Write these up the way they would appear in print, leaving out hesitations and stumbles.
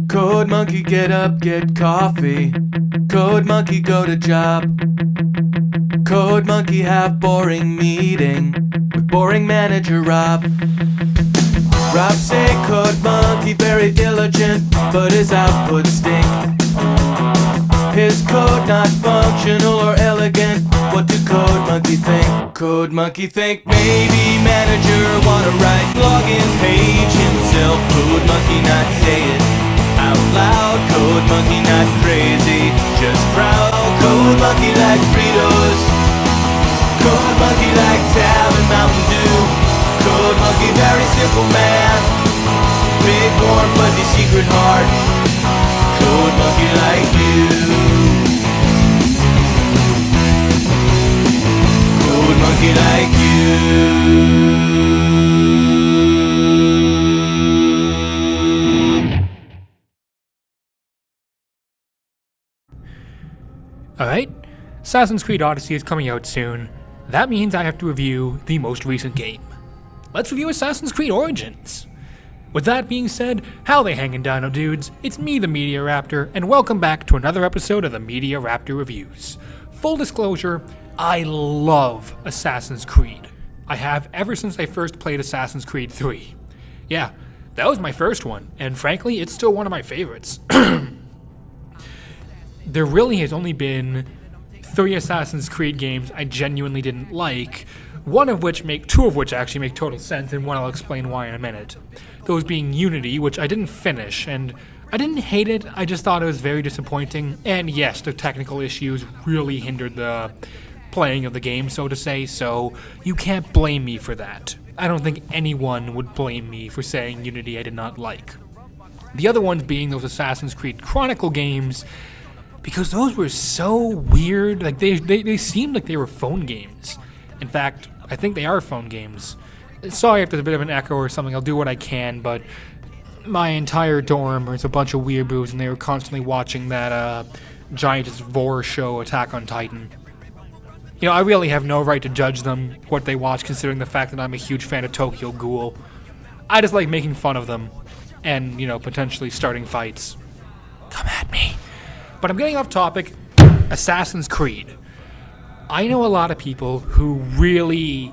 Code monkey, get up, get coffee. Code monkey, go to job. Code monkey, have boring meeting with boring manager Rob. Rob say code monkey very diligent, but his output stink. His code not functional or elegant. What do code monkey think? Code monkey think maybe manager wanna write login page himself. Code monkey not say it out loud. Code monkey not crazy, just proud. Code monkey like Fritos. Code monkey like Tab and Mountain Dew. Code monkey very simple man. Big warm fuzzy secret heart. Code monkey like you. Code monkey like you. Alright, Assassin's Creed Odyssey is coming out soon. That means I have to review the most recent game. Let's review Assassin's Creed Origins. With that being said, how they hangin' Dino Dudes? It's me, the Media Raptor, and welcome back to another episode of the Media Raptor Reviews. Full disclosure, I love Assassin's Creed. I have ever since I first played Assassin's Creed 3. Yeah, that was my first one, and frankly, it's still one of my favorites. There really has only been 3 Assassin's Creed games I genuinely didn't like, two of which actually make total sense, and one I'll explain why in a minute. Those being Unity, which I didn't finish, and I didn't hate it, I just thought it was very disappointing, and yes, the technical issues really hindered the playing of the game, so to say, so you can't blame me for that. I don't think anyone would blame me for saying Unity I did not like. The other ones being those Assassin's Creed Chronicle games, because those were so weird. Like they seemed like they were phone games. In fact, I think they are phone games. Sorry if there's a bit of an echo or something, I'll do what I can, but my entire dorm was a bunch of weeaboos and they were constantly watching that giantest vor show, Attack on Titan. You know, I really have no right to judge them, what they watch, considering the fact that I'm a huge fan of Tokyo Ghoul. I just like making fun of them and, you know, potentially starting fights. Come at me. But I'm getting off topic. Assassin's Creed. I know a lot of people who really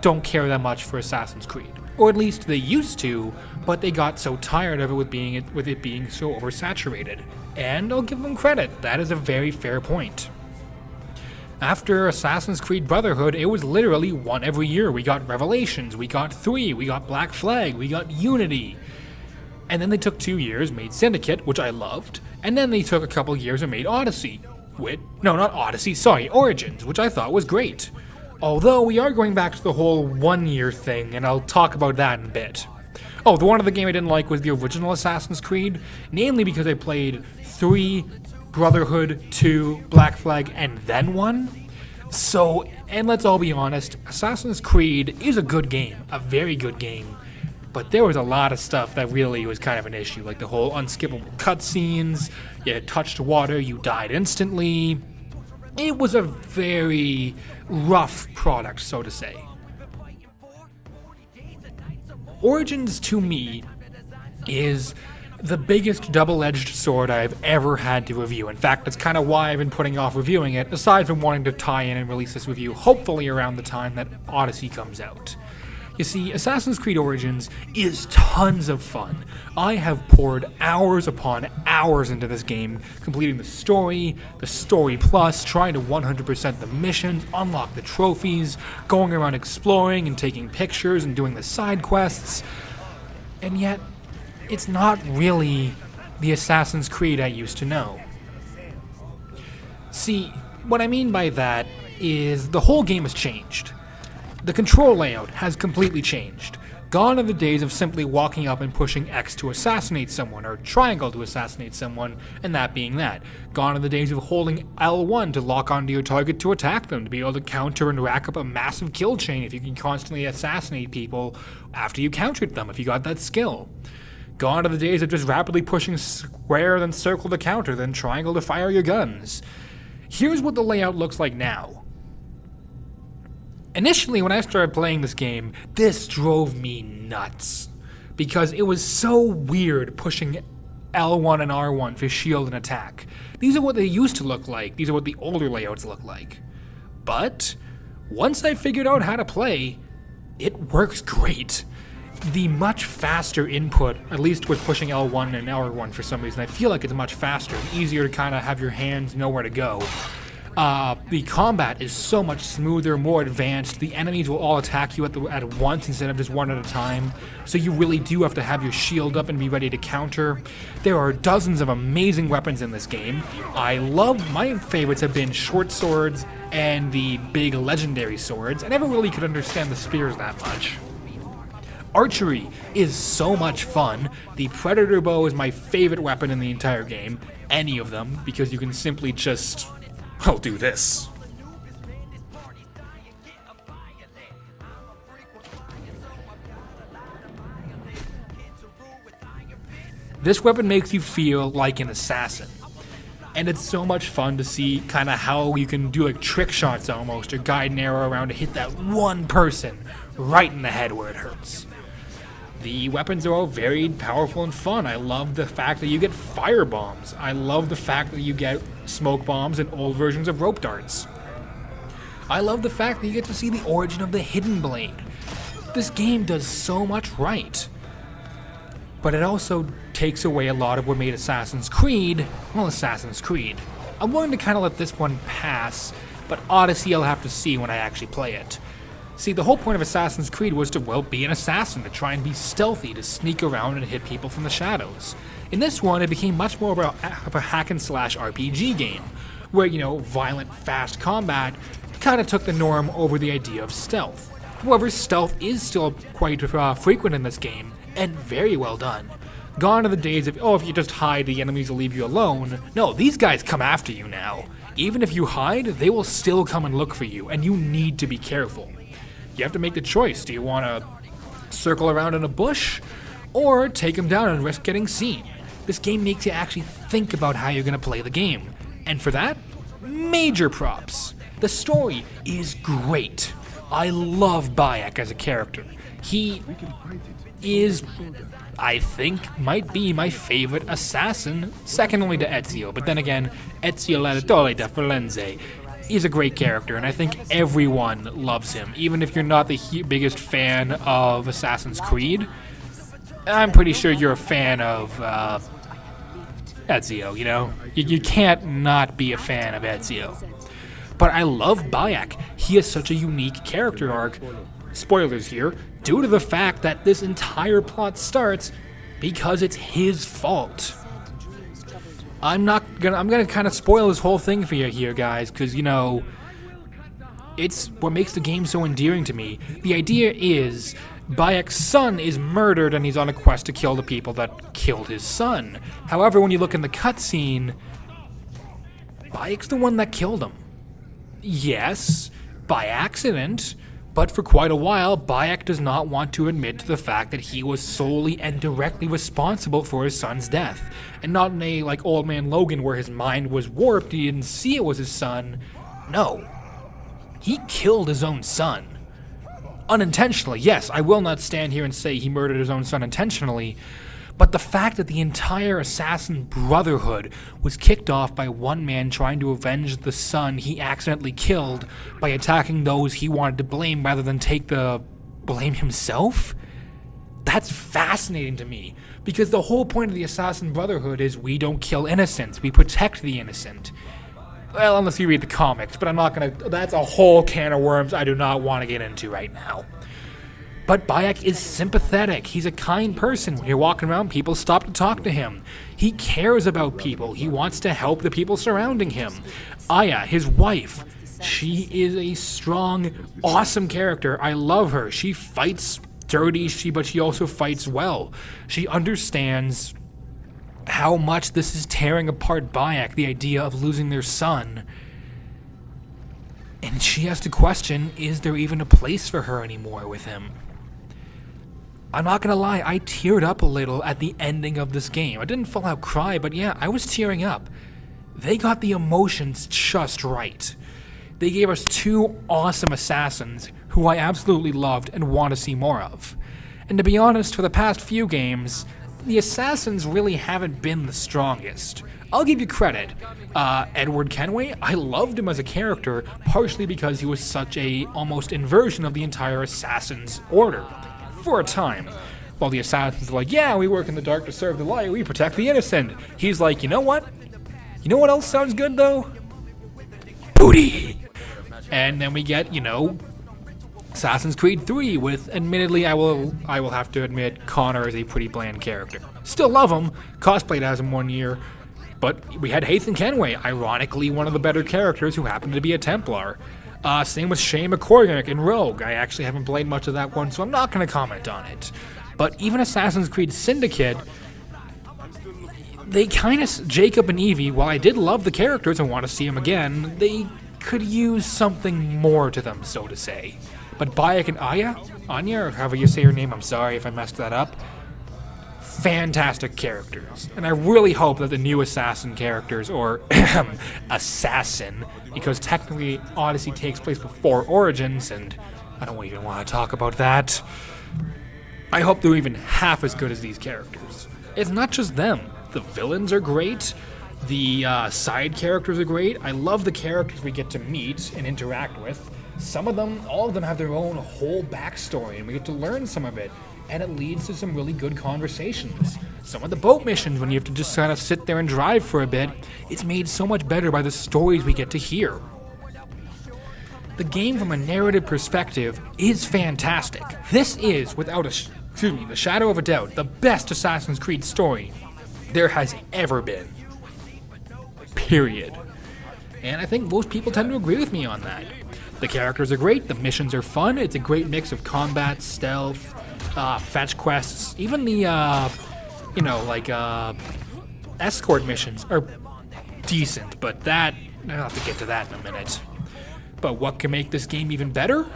don't care that much for Assassin's Creed. Or at least they used to, but they got so tired of it with it being so oversaturated. And I'll give them credit. That is a very fair point. After Assassin's Creed Brotherhood, it was literally one every year. We got Revelations, we got 3, we got Black Flag, we got Unity. And then they took 2 years, made Syndicate, which I loved, and then they took a couple years and made Odyssey. Origins, which I thought was great. Although we are going back to the whole 1 year thing, and I'll talk about that in a bit. Oh, the one other game I didn't like was the original Assassin's Creed, namely because I played 3, Brotherhood, 2, Black Flag, and then 1. So, and let's all be honest, Assassin's Creed is a good game, a very good game. But there was a lot of stuff that really was kind of an issue, like the whole unskippable cutscenes, you touched water, you died instantly. It was a very rough product, so to say. Origins, to me, is the biggest double-edged sword I've ever had to review. In fact, that's kind of why I've been putting off reviewing it, aside from wanting to tie in and release this review hopefully around the time that Odyssey comes out. You see, Assassin's Creed Origins is tons of fun. I have poured hours upon hours into this game, completing the story plus, trying to 100% the missions, unlock the trophies, going around exploring and taking pictures and doing the side quests. And yet, it's not really the Assassin's Creed I used to know. See, what I mean by that is the whole game has changed. The control layout has completely changed. Gone are the days of simply walking up and pushing X to assassinate someone, or triangle to assassinate someone, and that being that. Gone are the days of holding L1 to lock onto your target to attack them, to be able to counter and rack up a massive kill chain if you can constantly assassinate people after you countered them, if you got that skill. Gone are the days of just rapidly pushing square, then circle to counter, then triangle to fire your guns. Here's what the layout looks like now. Initially, when I started playing this game, this drove me nuts. Because it was so weird pushing L1 and R1 for shield and attack. These are what they used to look like. These are what the older layouts look like. But once I figured out how to play, it works great. The much faster input, at least with pushing L1 and R1 for some reason, I feel like it's much faster and easier to kind of have your hands know where to go. The combat is so much smoother, more advanced. The enemies will all attack you at once instead of just one at a time. So you really do have to have your shield up and be ready to counter. There are dozens of amazing weapons in this game. My favorites have been short swords and the big legendary swords. I never really could understand the spears that much. Archery is so much fun. The Predator bow is my favorite weapon in the entire game. Any of them, because you can simply just... I'll do this. This weapon makes you feel like an assassin. And it's so much fun to see kind of how you can do like trick shots almost, or guide an arrow around to hit that one person right in the head where it hurts. The weapons are all very powerful and fun. I love the fact that you get fire bombs. I love the fact that you get smoke bombs and old versions of rope darts. I love the fact that you get to see the origin of the hidden blade. This game does so much right. But it also takes away a lot of what made Assassin's Creed, well, Assassin's Creed. I'm willing to kind of let this one pass, but Odyssey I'll have to see when I actually play it. See, the whole point of Assassin's Creed was to, well, be an assassin, to try and be stealthy, to sneak around and hit people from the shadows. In this one, it became much more of a hack-and-slash RPG game, where, violent, fast combat kind of took the norm over the idea of stealth. However, stealth is still quite frequent in this game, and very well done. Gone are the days of, if you just hide, the enemies will leave you alone. No, these guys come after you now. Even if you hide, they will still come and look for you, and you need to be careful. You have to make the choice. Do you want to circle around in a bush, or take them down and risk getting seen? This game makes you actually think about how you're going to play the game. And for that, major props. The story is great. I love Bayek as a character. He is, I think, might be my favorite assassin, second only to Ezio. But then again, Ezio L'auditore da Firenze. He's a great character, and I think everyone loves him. Even if you're not the biggest fan of Assassin's Creed, I'm pretty sure you're a fan of Ezio, You can't not be a fan of Ezio. But I love Bayek. He has such a unique character arc. Spoilers here, due to the fact that this entire plot starts because it's his fault. I'm gonna kind of spoil this whole thing for you here, guys, because, it's what makes the game so endearing to me. The idea is Bayek's son is murdered and he's on a quest to kill the people that killed his son. However, when you look in the cutscene, Bayek's the one that killed him. Yes, by accident, but for quite a while, Bayek does not want to admit to the fact that he was solely and directly responsible for his son's death. And not in a, like Old Man Logan, where his mind was warped, he didn't see it was his son. No. He killed his own son. Unintentionally, yes, I will not stand here and say he murdered his own son intentionally, but the fact that the entire assassin brotherhood was kicked off by one man trying to avenge the son he accidentally killed by attacking those he wanted to blame rather than take the blame himself? That's fascinating to me, because the whole point of the assassin brotherhood is we don't kill innocents, we protect the innocent. Well, unless you read the comics, but I'm not gonna, that's a whole can of worms I do not want to get into right now. But Bayek is sympathetic. He's a kind person. When you're walking around, people stop to talk to him. He cares about people. He wants to help the people surrounding him. Aya, his wife, she is a strong, awesome character. I love her. She fights dirty, but she also fights well. She understands how much this is tearing apart Bayek, the idea of losing their son. And she has to question, is there even a place for her anymore with him? I'm not gonna lie, I teared up a little at the ending of this game. I didn't full out cry, but yeah, I was tearing up. They got the emotions just right. They gave us two awesome assassins who I absolutely loved and want to see more of. And to be honest, for the past few games, the assassins really haven't been the strongest. I'll give you credit. Edward Kenway, I loved him as a character, partially because he was such a almost inversion of the entire Assassin's Order. For a time. While the Assassins are like, yeah, we work in the dark to serve the light, we protect the innocent. He's like, you know what? You know what else sounds good, though? Booty! And then we get, Assassin's Creed 3 with, admittedly, I will have to admit, Connor is a pretty bland character. Still love him, cosplayed as him one year, but we had Haythan Kenway, ironically one of the better characters who happened to be a Templar. Same with Shane McCormick in Rogue. I actually haven't played much of that one, so I'm not going to comment on it. But even Assassin's Creed Syndicate, they kind of, Jacob and Evie, while I did love the characters and want to see them again, they could use something more to them, so to say. But Bayek and Anya, or however you say her name, I'm sorry if I messed that up, fantastic characters. And I really hope that the new Assassin characters, or Assassin, because technically Odyssey takes place before Origins, and I don't even want to talk about that. I hope they're even half as good as these characters. It's not just them. The villains are great. The side characters are great. I love the characters we get to meet and interact with. Some of them, all of them have their own whole backstory, and we get to learn some of it. And it leads to some really good conversations. Some of the boat missions, when you have to just kind of sit there and drive for a bit, it's made so much better by the stories we get to hear. The game, from a narrative perspective, is fantastic. This is, without the shadow of a doubt, the best Assassin's Creed story there has ever been. Period. And I think most people tend to agree with me on that. The characters are great, the missions are fun, it's a great mix of combat, stealth, fetch quests, even the, escort missions are decent, but that, I'll have to get to that in a minute. But what can make this game even better?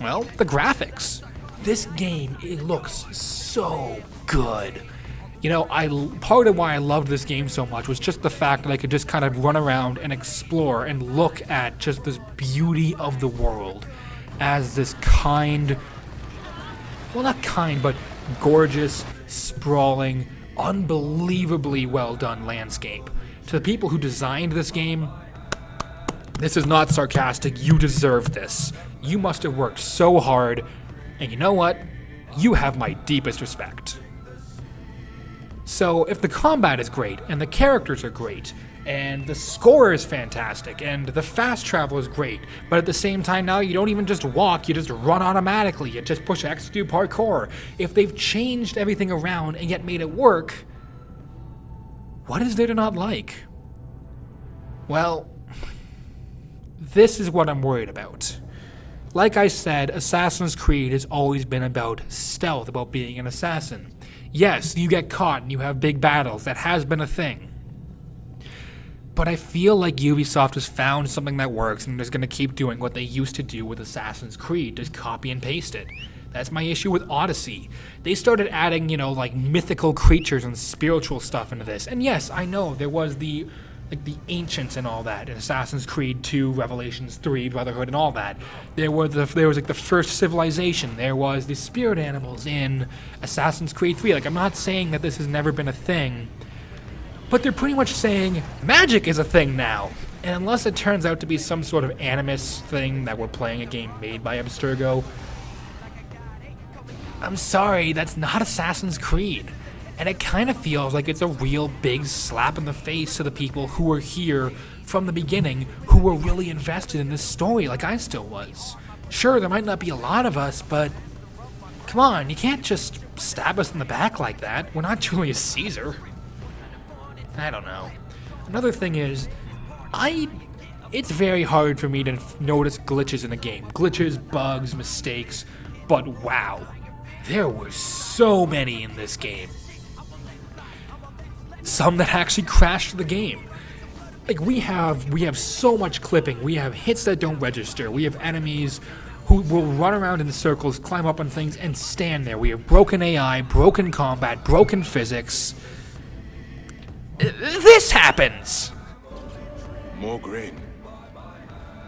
Well, the graphics. This game, it looks so good. Part of why I loved this game so much was just the fact that I could just kind of run around and explore and look at just this beauty of the world as this but gorgeous, sprawling, unbelievably well done landscape. To the people who designed this game, this is not sarcastic, you deserve this. You must have worked so hard, and you know what? You have my deepest respect. So if the combat is great, and the characters are great, and the score is fantastic, and the fast travel is great, but at the same time now you don't even just walk, you just run automatically, you just push X to do parkour. If they've changed everything around and yet made it work, what is there to not like? Well, this is what I'm worried about. Like I said, Assassin's Creed has always been about stealth, about being an assassin. Yes, you get caught and you have big battles. That has been a thing. But I feel like Ubisoft has found something that works and is going to keep doing what they used to do with Assassin's Creed, just copy and paste it. That's my issue with Odyssey. They started adding, mythical creatures and spiritual stuff into this. And yes, I know there was the ancients and all that in Assassin's Creed 2, Revelations 3, Brotherhood and all that. There was the first civilization. There was the spirit animals in Assassin's Creed 3. I'm not saying that this has never been a thing, but they're pretty much saying magic is a thing now. And unless it turns out to be some sort of animus thing that we're playing a game made by Abstergo, I'm sorry, that's not Assassin's Creed. And it kind of feels like it's a real big slap in the face to the people who were here from the beginning, who were really invested in this story like I still was. Sure, there might not be a lot of us, but come on, you can't just stab us in the back like that. We're not Julius Caesar. I don't know. Another thing is, it's very hard for me to notice glitches in a game. Glitches, bugs, mistakes, but wow, there were so many in this game. Some that actually crashed the game. We have so much clipping. We have hits that don't register. We have enemies who will run around in circles, climb up on things, and stand there. We have broken AI, broken combat, broken physics. This happens! More grain.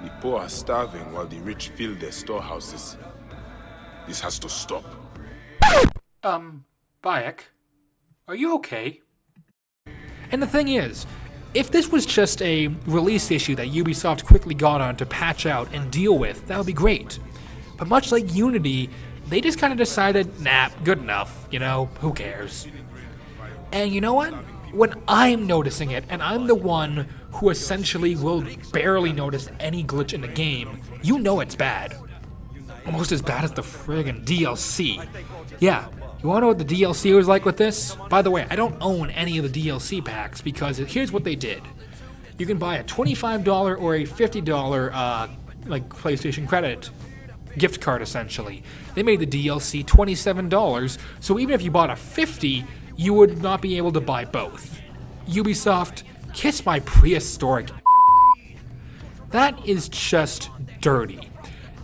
The poor are starving while the rich fill their storehouses. This has to stop. Bayek? Are you okay? And the thing is, if this was just a release issue that Ubisoft quickly got on to patch out and deal with, that would be great. But much like Unity, they just kind of decided, nah, good enough, who cares? And you know what? When I'm noticing it, and I'm the one who essentially will barely notice any glitch in the game, you know it's bad. Almost as bad as the friggin' DLC. Yeah, you wanna know what the DLC was like with this? By the way, I don't own any of the DLC packs because here's what they did. You can buy a $25 or a $50 PlayStation credit gift card essentially. They made the DLC $27, so even if you bought a $50, you would not be able to buy both. Ubisoft, kiss my prehistoric. That is just dirty.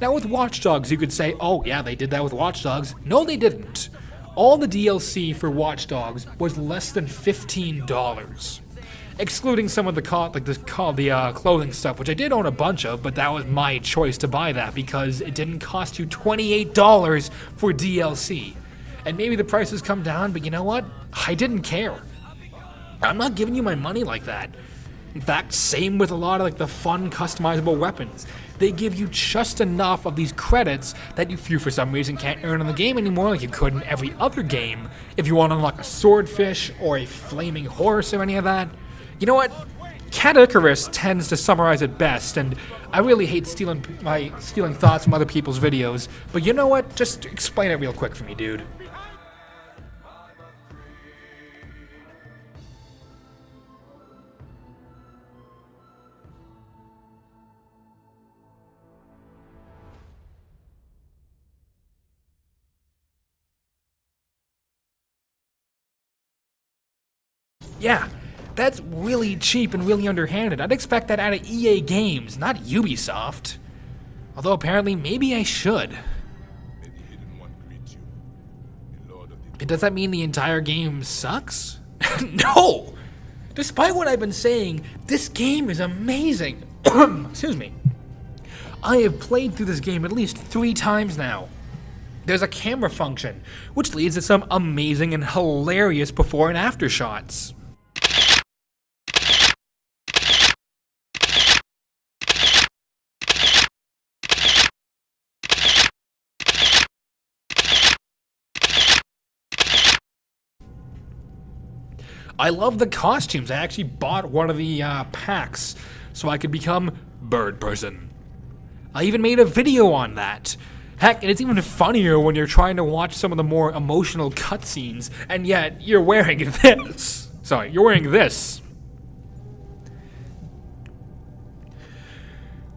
Now with Watch Dogs, you could say, oh yeah, they did that with Watch Dogs. No, they didn't. All the DLC for Watch Dogs was less than $15. Excluding some of the clothing stuff, which I did own a bunch of, but that was my choice to buy that because it didn't cost you $28 for DLC. And maybe the prices come down, but you know what? I didn't care. I'm not giving you my money like that. In fact, same with a lot of the fun customizable weapons. They give you just enough of these credits that you for some reason can't earn in the game anymore like you could in every other game if you want to unlock a swordfish or a flaming horse or any of that. You know what? Cat Icarus tends to summarize it best, and I really hate stealing thoughts from other people's videos, but you know what? Just explain it real quick for me, dude. Yeah, that's really cheap and really underhanded. I'd expect that out of EA Games, not Ubisoft. Although apparently maybe I should. Does that mean the entire game sucks? No! Despite what I've been saying, this game is amazing. Excuse me. I have played through this game at least 3 times now. There's a camera function, which leads to some amazing and hilarious before and after shots. I love the costumes. I actually bought one of the packs so I could become Bird Person. I even made a video on that. Heck, and it's even funnier when you're trying to watch some of the more emotional cutscenes, and yet you're wearing this. Sorry, you're wearing this.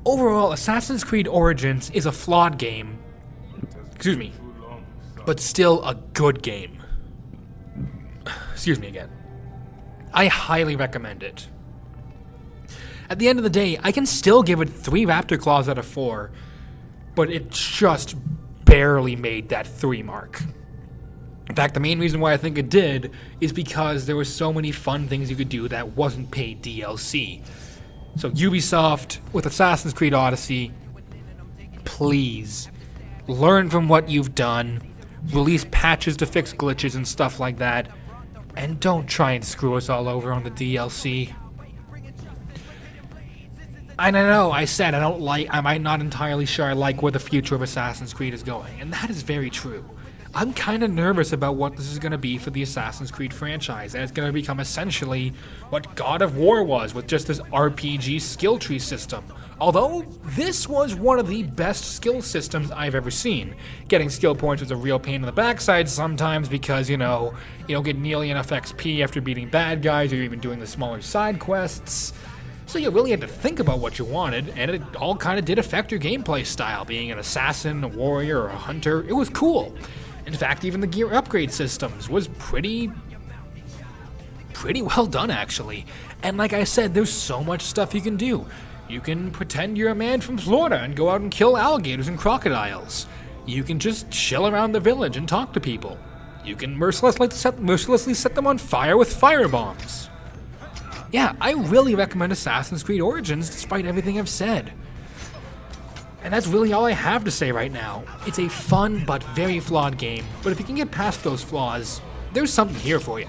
Overall, Assassin's Creed Origins is a flawed game. Excuse me. But still a good game. Excuse me again. I highly recommend it. At the end of the day, I can still give it 3 Raptor Claws out of 4, but it just barely made that 3 mark. In fact, the main reason why I think it did is because there were so many fun things you could do that wasn't paid DLC. So Ubisoft, with Assassin's Creed Odyssey, please, learn from what you've done, release patches to fix glitches and stuff like that, and don't try and screw us all over on the DLC. And I know I said I might not entirely sure I like where the future of Assassin's Creed is going, and that is very true. I'm kind of nervous about what this is going to be for the Assassin's Creed franchise, and it's going to become essentially what God of War was, with just this RPG skill tree system. Although, this was one of the best skill systems I've ever seen. Getting skill points was a real pain in the backside sometimes because, you don't get nearly enough XP after beating bad guys or even doing the smaller side quests. So you really had to think about what you wanted, and it all kind of did affect your gameplay style, being an assassin, a warrior, or a hunter. It was cool. In fact, even the gear upgrade systems was pretty well done, actually. And like I said, there's so much stuff you can do. You can pretend you're a man from Florida and go out and kill alligators and crocodiles. You can just chill around the village and talk to people. You can mercilessly set them on fire with firebombs. Yeah, I really recommend Assassin's Creed Origins despite everything I've said. And that's really all I have to say right now. It's a fun but very flawed game, but if you can get past those flaws, there's something here for you.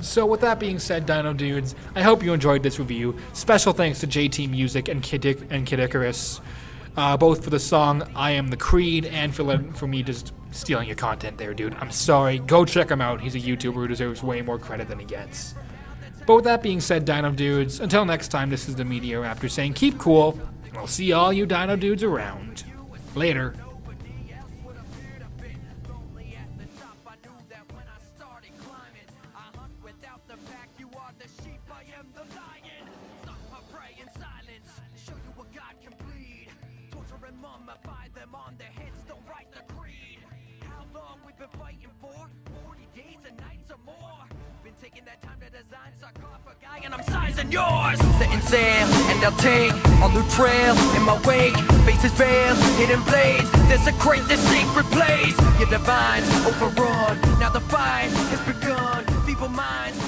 So with that being said, Dino Dudes, I hope you enjoyed this review. Special thanks to JT Music and Kid Icarus, both for the song I Am the Creed and for me just stealing your content there, dude. I'm sorry. Go check him out. He's a YouTuber who deserves way more credit than he gets. But with that being said, Dino Dudes, until next time, this is the Media Raptor saying keep cool, and I'll see all you Dino Dudes around. Later. And I'm sizing yours. Setting sail, and I'll take all the trail in my wake. Faces veiled, hidden blades. Desecrate this sacred place. Your divines overrun. Now the fight has begun. Feeble minds